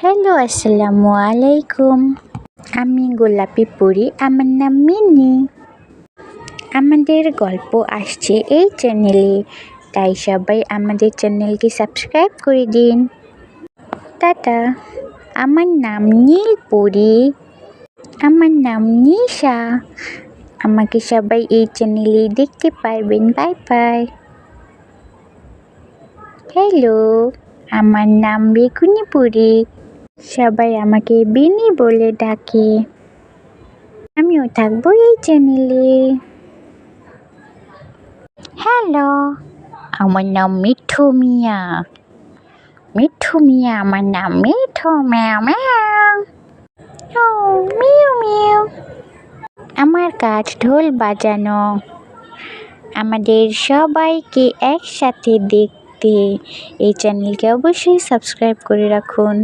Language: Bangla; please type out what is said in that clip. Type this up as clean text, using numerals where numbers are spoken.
হ্যালো, আসসালামু আলাইকুম। আমি গোলাপি পরি, আমার নাম মিনি। আমাদের গল্প আসছে এই চ্যানেলে, তাই সবাই আমাদের চ্যানেলকে সাবস্ক্রাইব করে দিন। টাটা। আমার নাম নীলপরি। আমার নাম নিশা। আমাকে সবাই এই চ্যানেলে দেখতে পারবেন। Bye bye. হ্যালো, আমার নাম বেগুনি পরি। সবাই আমাকে বিনি বলে ডাকে। আমিও থাকবো এই চ্যানেলে। হ্যালো, আমার নাম মিঠু মিয়া। মিঠু মিয়া আমার নাম। মিঠু ম্যাও ম্যাও। ও মিউ মিউ। আমার কাজ ঢোল বাজানো। আমাদের সবাইকে একসাথে দেখতে এই চ্যানেলকে অবশ্যই সাবস্ক্রাইব করে রাখুন।